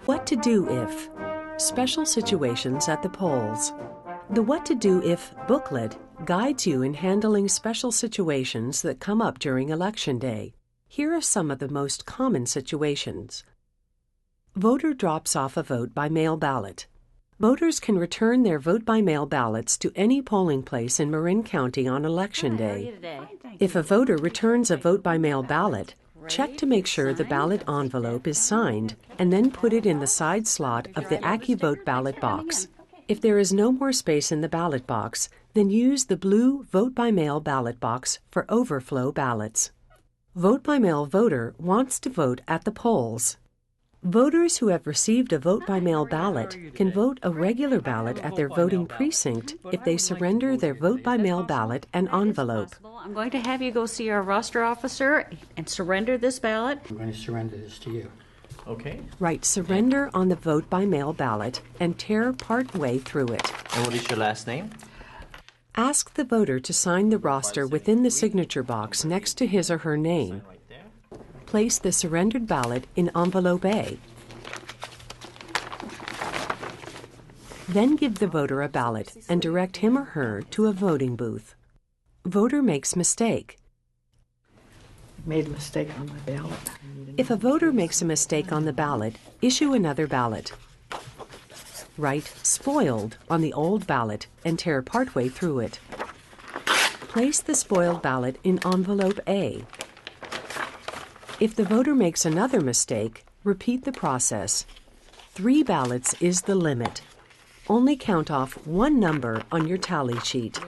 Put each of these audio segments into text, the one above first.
What to do if? Special situations at the polls. The What to Do If booklet guides you in handling special situations that come up during Election Day. Here are some of the most common situations. Voter drops off a vote by mail ballot. Voters can return their vote-by-mail ballots to any polling place in Marin County on Election Day. If a voter returns a vote-by-mail ballot, check to make sure the ballot envelope is signed and then put it in the side slot of the AccuVote ballot box. If there is no more space in the ballot box, then use the blue vote-by-mail ballot box for overflow ballots. Vote-by-mail voter wants to vote at the polls. Voters who have received a vote-by-mail ballot can vote a regular ballot at their voting precinct if they surrender their vote-by-mail ballot and envelope. I'm going to have you go see our roster officer and surrender this ballot. I'm going to surrender this to you. Okay. Write surrender on the vote-by-mail ballot and tear part way through it. And what is your last name? Ask the voter to sign the roster within the signature box next to his or her name. Place the surrendered ballot in envelope A. Then give the voter a ballot and direct him or her to a voting booth. Voter makes mistake. Made a mistake on my ballot. If a voter makes a mistake on the ballot, issue another ballot. Write spoiled on the old ballot and tear partway through it. Place the spoiled ballot in envelope A. If the voter makes another mistake, repeat the process. 3 ballots is the limit. Only count off one number on your tally sheet.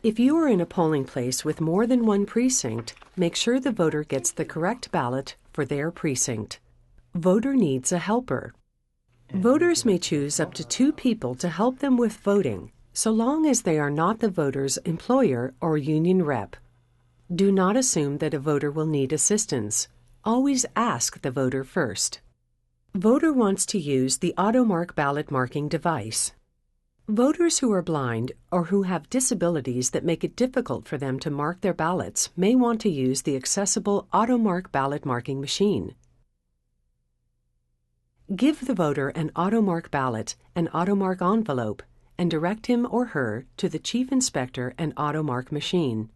If you are in a polling place with more than one precinct, make sure the voter gets the correct ballot for their precinct. Voter needs a helper. Voters may choose up to 2 people to help them with voting, so long as they are not the voter's employer or union rep. Do not assume that a voter will need assistance. Always ask the voter first. Voter wants to use the AutoMark ballot marking device. Voters who are blind or who have disabilities that make it difficult for them to mark their ballots may want to use the accessible AutoMark ballot marking machine. Give the voter an AutoMark ballot, an AutoMark envelope, and direct him or her to the Chief Inspector and AutoMark machine.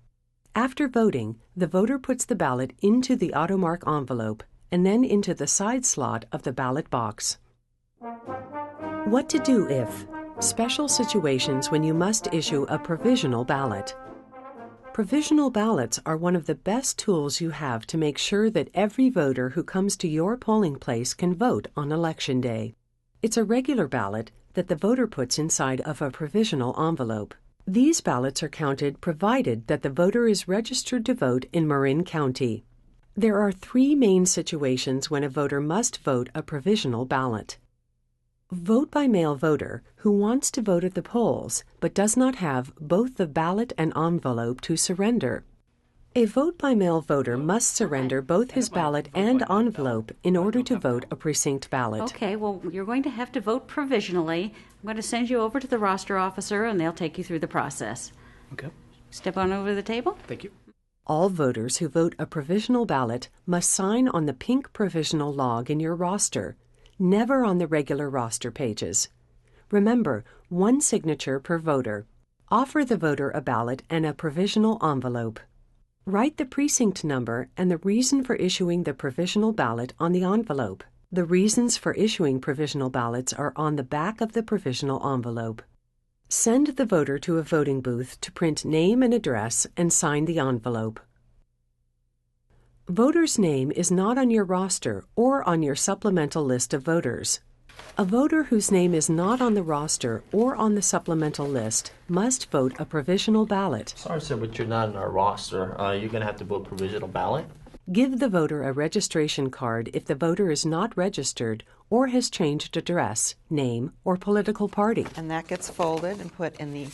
After voting, the voter puts the ballot into the AutoMark envelope and then into the side slot of the ballot box. What to do if? Special situations when you must issue a provisional ballot. Provisional ballots are one of the best tools you have to make sure that every voter who comes to your polling place can vote on Election Day. It's a regular ballot that the voter puts inside of a provisional envelope. These ballots are counted provided that the voter is registered to vote in Marin County. There are 3 main situations when a voter must vote a provisional ballot. Vote-by-mail voter who wants to vote at the polls but does not have both the ballot and envelope to surrender. A vote-by-mail voter must surrender both his ballot and envelope in order to vote a precinct ballot. Okay, well, you're going to have to vote provisionally. I'm going to send you over to the roster officer, and they'll take you through the process. Okay. Step on over to the table. Thank you. All voters who vote a provisional ballot must sign on the pink provisional log in your roster, never on the regular roster pages. Remember, 1 signature per voter. Offer the voter a ballot and a provisional envelope. Write the precinct number and the reason for issuing the provisional ballot on the envelope. The reasons for issuing provisional ballots are on the back of the provisional envelope. Send the voter to a voting booth to print name and address and sign the envelope. Voter's name is not on your roster or on your supplemental list of voters. A voter whose name is not on the roster or on the supplemental list must vote a provisional ballot. Sorry, sir, but you're not in our roster. You're going to have to vote provisional ballot. Give the voter a registration card if the voter is not registered or has changed address, name, or political party. And that gets folded and put in the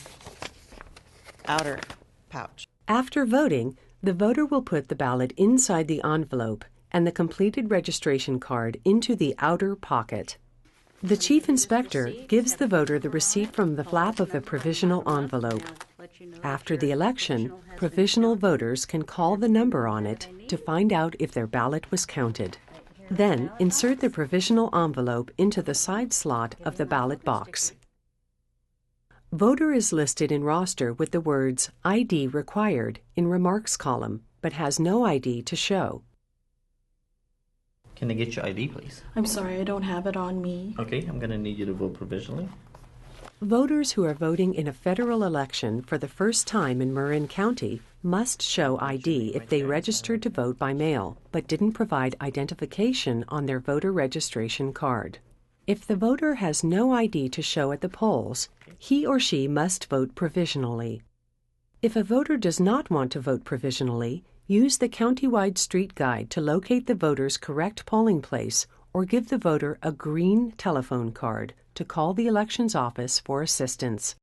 outer pouch. After voting, the voter will put the ballot inside the envelope and the completed registration card into the outer pocket. The Chief Inspector gives the voter the receipt from the flap of the provisional envelope. After the election, provisional voters can call the number on it to find out if their ballot was counted. Then insert the provisional envelope into the side slot of the ballot box. Voter is listed in roster with the words ID required in remarks column, but has no ID to show. Can I get your ID, please? I'm sorry, I don't have it on me. Okay, I'm going to need you to vote provisionally. Voters who are voting in a federal election for the first time in Marin County must show ID if they registered to vote by mail, but didn't provide identification on their voter registration card. If the voter has no ID to show at the polls, he or she must vote provisionally. If a voter does not want to vote provisionally, use the countywide street guide to locate the voter's correct polling place or give the voter a green telephone card to call the elections office for assistance.